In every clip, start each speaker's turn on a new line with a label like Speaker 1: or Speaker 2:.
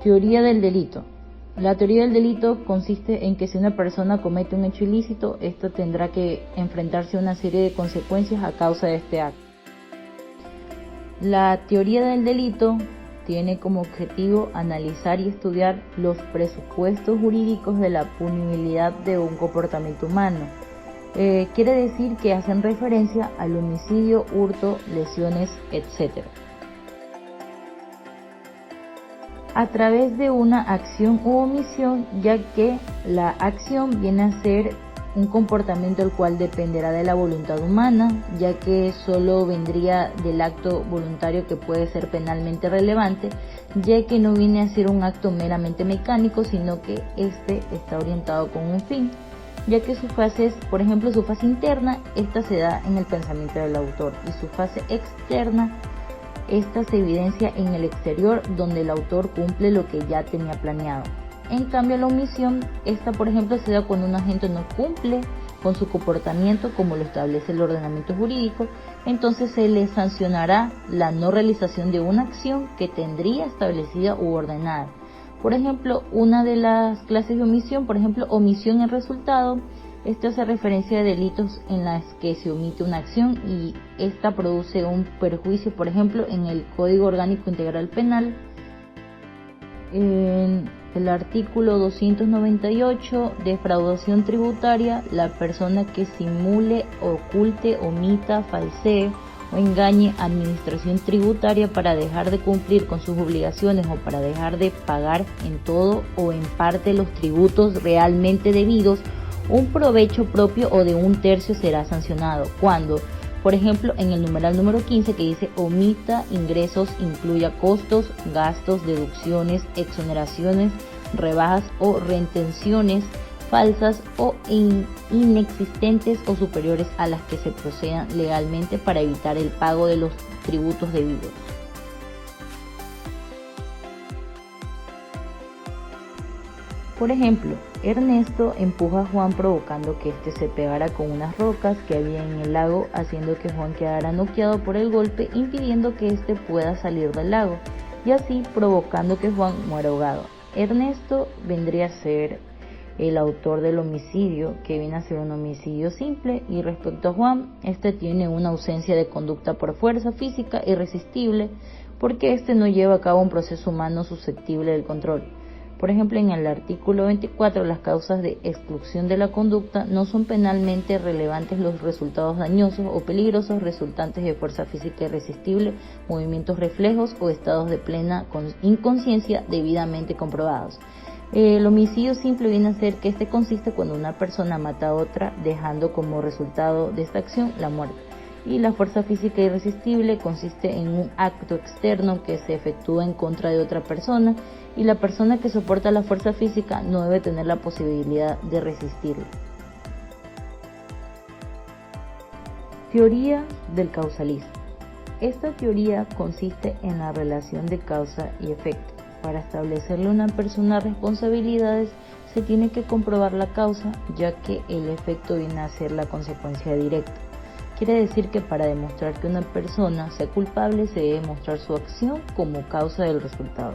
Speaker 1: Teoría del delito. La teoría del delito consiste en que si una persona comete un hecho ilícito, ésta tendrá que enfrentarse a una serie de consecuencias a causa de este acto. La teoría del delito tiene como objetivo analizar y estudiar los presupuestos jurídicos de la punibilidad de un comportamiento humano. Quiere decir que hacen referencia al homicidio, hurto, lesiones, etc. A través de una acción u omisión, ya que la acción viene a ser un comportamiento el cual dependerá de la voluntad humana, ya que solo vendría del acto voluntario que puede ser penalmente relevante, ya que no viene a ser un acto meramente mecánico, sino que este está orientado con un fin, ya que sus fases, por ejemplo, su fase interna, esta se da en el pensamiento del autor, y su fase externa, esta se evidencia en el exterior, donde el autor cumple lo que ya tenía planeado. En cambio, la omisión, esta por ejemplo se da cuando un agente no cumple con su comportamiento como lo establece el ordenamiento jurídico, entonces se le sancionará la no realización de una acción que tendría establecida u ordenada. Por ejemplo, una de las clases de omisión, por ejemplo, omisión en resultado, esto hace referencia a delitos en las que se omite una acción y esta produce un perjuicio, por ejemplo, en el Código Orgánico Integral Penal. En el artículo 298, defraudación tributaria, la persona que simule, oculte, omita, falsee o engañe administración tributaria para dejar de cumplir con sus obligaciones o para dejar de pagar en todo o en parte los tributos realmente debidos, un provecho propio o de un tercio será sancionado cuando, por ejemplo, en el numeral número 15 que dice omita ingresos, incluya costos, gastos, deducciones, exoneraciones, rebajas o retenciones falsas o inexistentes o superiores a las que se procedan legalmente para evitar el pago de los tributos debidos. Por ejemplo, Ernesto empuja a Juan provocando que éste se pegara con unas rocas que había en el lago, haciendo que Juan quedara noqueado por el golpe, impidiendo que éste pueda salir del lago, y así provocando que Juan muera ahogado. Ernesto vendría a ser el autor del homicidio, que viene a ser un homicidio simple, y respecto a Juan, este tiene una ausencia de conducta por fuerza física irresistible, porque este no lleva a cabo un proceso humano susceptible del control. Por ejemplo, en el artículo 24, las causas de exclusión de la conducta no son penalmente relevantes los resultados dañosos o peligrosos resultantes de fuerza física irresistible, movimientos reflejos o estados de plena inconsciencia debidamente comprobados. El homicidio simple viene a ser que este consiste cuando una persona mata a otra, dejando como resultado de esta acción la muerte. Y la fuerza física irresistible consiste en un acto externo que se efectúa en contra de otra persona, y la persona que soporta la fuerza física no debe tener la posibilidad de resistirla. Teoría del causalismo. Esta teoría consiste en la relación de causa y efecto. Para establecerle a una persona responsabilidades se tiene que comprobar la causa, ya que el efecto viene a ser la consecuencia directa. Quiere decir que para demostrar que una persona sea culpable se debe mostrar su acción como causa del resultado.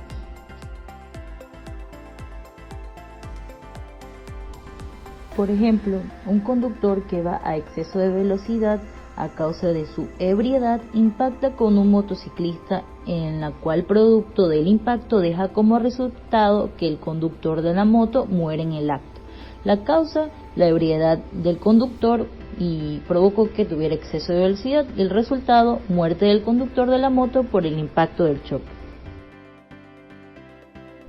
Speaker 1: Por ejemplo, un conductor que va a exceso de velocidad a causa de su ebriedad impacta con un motociclista, en la cual producto del impacto deja como resultado que el conductor de la moto muere en el acto. La causa, la ebriedad del conductor, y provocó que tuviera exceso de velocidad, y el resultado, muerte del conductor de la moto por el impacto del choque.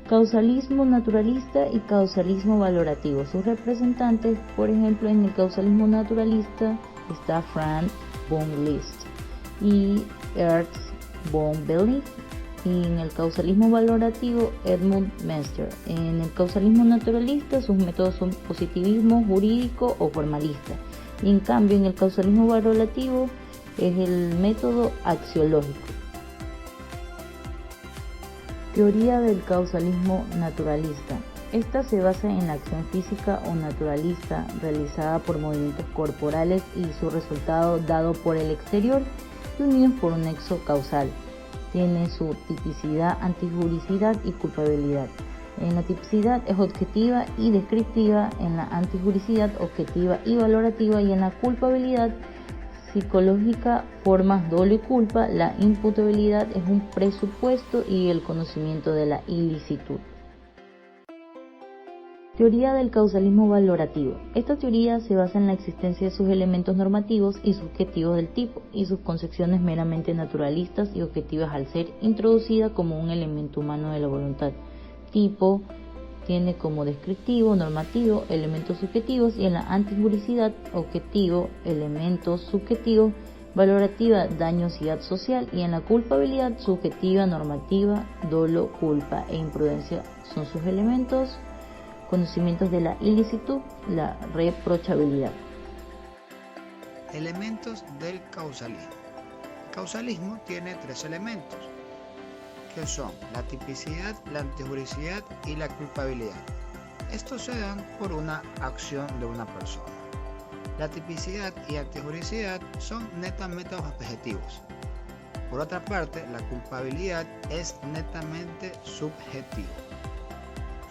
Speaker 1: Causalismo naturalista y causalismo valorativo. Sus representantes, por ejemplo, en el causalismo naturalista está Franz von Liszt y Ernst von Bellin, y en el causalismo valorativo Edmund Mester. En el causalismo naturalista sus métodos son positivismo jurídico o formalista, y en cambio en el causalismo valorativo es el método axiológico. Teoría del causalismo naturalista. Esta se basa en la acción física o naturalista realizada por movimientos corporales y su resultado dado por el exterior y unidos por un nexo causal. tiene su tipicidad, antijuricidad y culpabilidad. En la tipicidad es objetiva y descriptiva, en la antijuricidad objetiva y valorativa, y en la culpabilidad psicológica formas dolo y culpa. La imputabilidad es un presupuesto y el conocimiento de la ilicitud. Teoría del causalismo valorativo. Esta teoría se basa en la existencia de sus elementos normativos y subjetivos del tipo y sus concepciones meramente naturalistas y objetivas al ser introducida como un elemento humano de la voluntad. Tipo tiene como descriptivo, normativo, elementos subjetivos, y en la antijuricidad objetivo, elementos subjetivos, valorativa, dañosidad social, y en la culpabilidad subjetiva, normativa, dolo, culpa e imprudencia son sus elementos. Conocimientos de la ilicitud, la reprochabilidad.
Speaker 2: Elementos del causalismo. El causalismo tiene 3 elementos, que son la tipicidad, la antijuricidad y la culpabilidad. Estos se dan por una acción de una persona. La tipicidad y antijuricidad son netamente objetivos. Por otra parte, la culpabilidad es netamente subjetiva.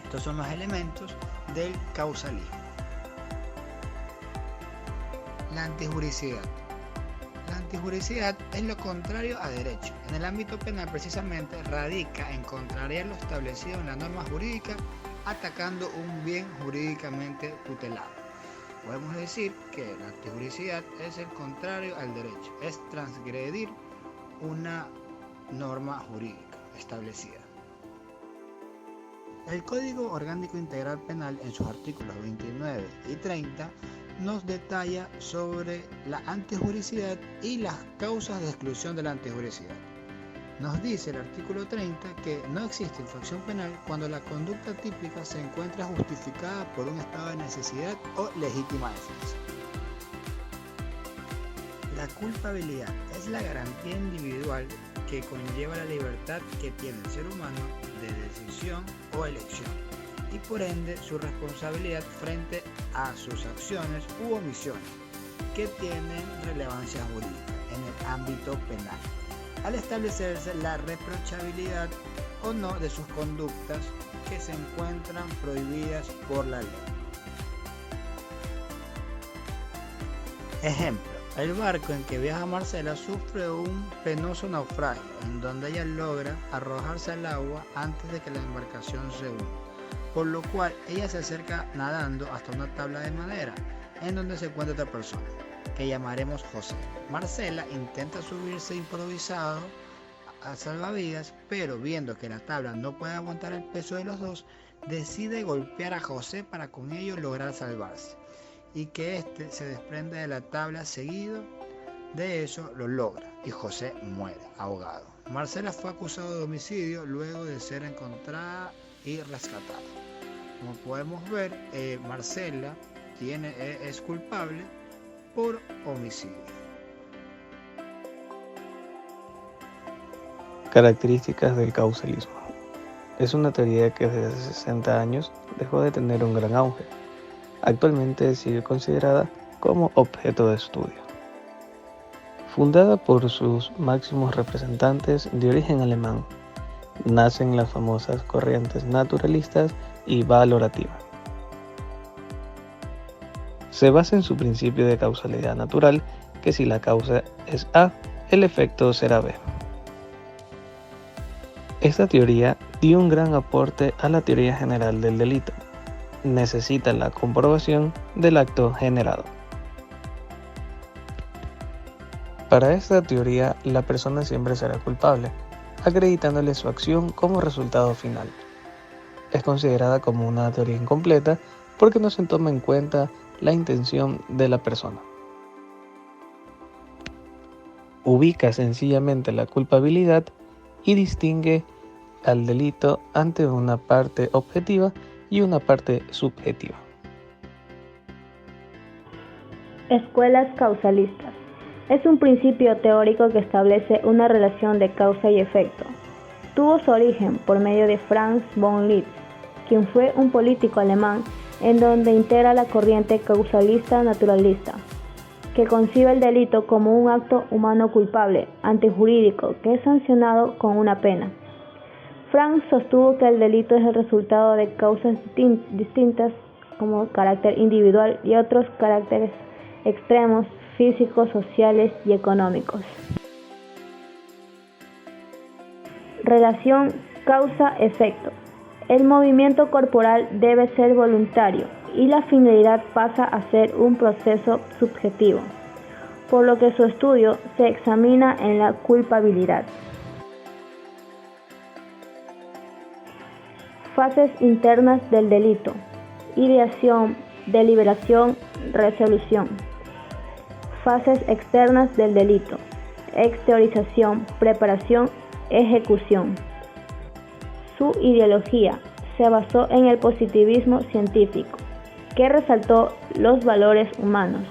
Speaker 2: Estos son los elementos del causalismo. La antijuricidad. La antijuricidad es lo contrario a derecho. En el ámbito penal, precisamente, radica en contrariar lo establecido en la norma jurídica, atacando un bien jurídicamente tutelado. Podemos decir que la antijuricidad es el contrario al derecho, es transgredir una norma jurídica establecida. El Código Orgánico Integral Penal, en sus artículos 29 y 30, nos detalla sobre la antijuricidad y las causas de exclusión de la antijuricidad. Nos dice el artículo 30 que no existe infracción penal cuando la conducta típica se encuentra justificada por un estado de necesidad o legítima defensa. La culpabilidad es la garantía individual que conlleva la libertad que tiene el ser humano de decisión o elección, y por ende su responsabilidad frente a sus acciones u omisiones que tienen relevancia jurídica en el ámbito penal, al establecerse la reprochabilidad o no de sus conductas que se encuentran prohibidas por la ley. Ejemplo: el barco en que viaja Marcela sufre un penoso naufragio, en donde ella logra arrojarse al agua antes de que la embarcación se hunda, por lo cual ella se acerca nadando hasta una tabla de madera, en donde se encuentra otra persona, que llamaremos José. Marcela intenta subirse improvisado a salvavidas, pero viendo que la tabla no puede aguantar el peso de los dos, decide golpear a José para con ello lograr salvarse, y que éste se desprende de la tabla. Seguido de eso lo logra y José muere ahogado. Marcela fue acusada de homicidio luego de ser encontrada y rescatada. Como podemos ver, Marcela es culpable por homicidio.
Speaker 3: Características del causalismo. Es una teoría que desde hace 60 años dejó de tener un gran auge. Actualmente sigue considerada como objeto de estudio. Fundada por sus máximos representantes de origen alemán, nacen las famosas corrientes naturalistas y valorativa. Se basa en su principio de causalidad natural, que si la causa es A, el efecto será B. Esta teoría dio un gran aporte a la teoría general del delito. Necesita la comprobación del acto generado. Para esta teoría, la persona siempre será culpable, acreditándole su acción como resultado final. Es considerada como una teoría incompleta porque no se toma en cuenta la intención de la persona. Ubica sencillamente la culpabilidad y distingue al delito ante una parte objetiva y una parte subjetiva.
Speaker 4: Escuelas causalistas. Es un principio teórico que establece una relación de causa y efecto. Tuvo su origen por medio de Franz von Liszt, quien fue un político alemán en donde integra la corriente causalista naturalista. que concibe el delito como un acto humano culpable, antijurídico, que es sancionado con una pena. Frank sostuvo que el delito es el resultado de causas distintas como carácter individual y otros caracteres extremos, físicos, sociales y económicos. Relación causa-efecto. El movimiento corporal debe ser voluntario y la finalidad pasa a ser un proceso subjetivo, por lo que su estudio se examina en la culpabilidad. Fases internas del delito: ideación, deliberación, resolución. Fases externas del delito: exteriorización, preparación, ejecución. Su ideología se basó en el positivismo científico, que resaltó los valores humanos.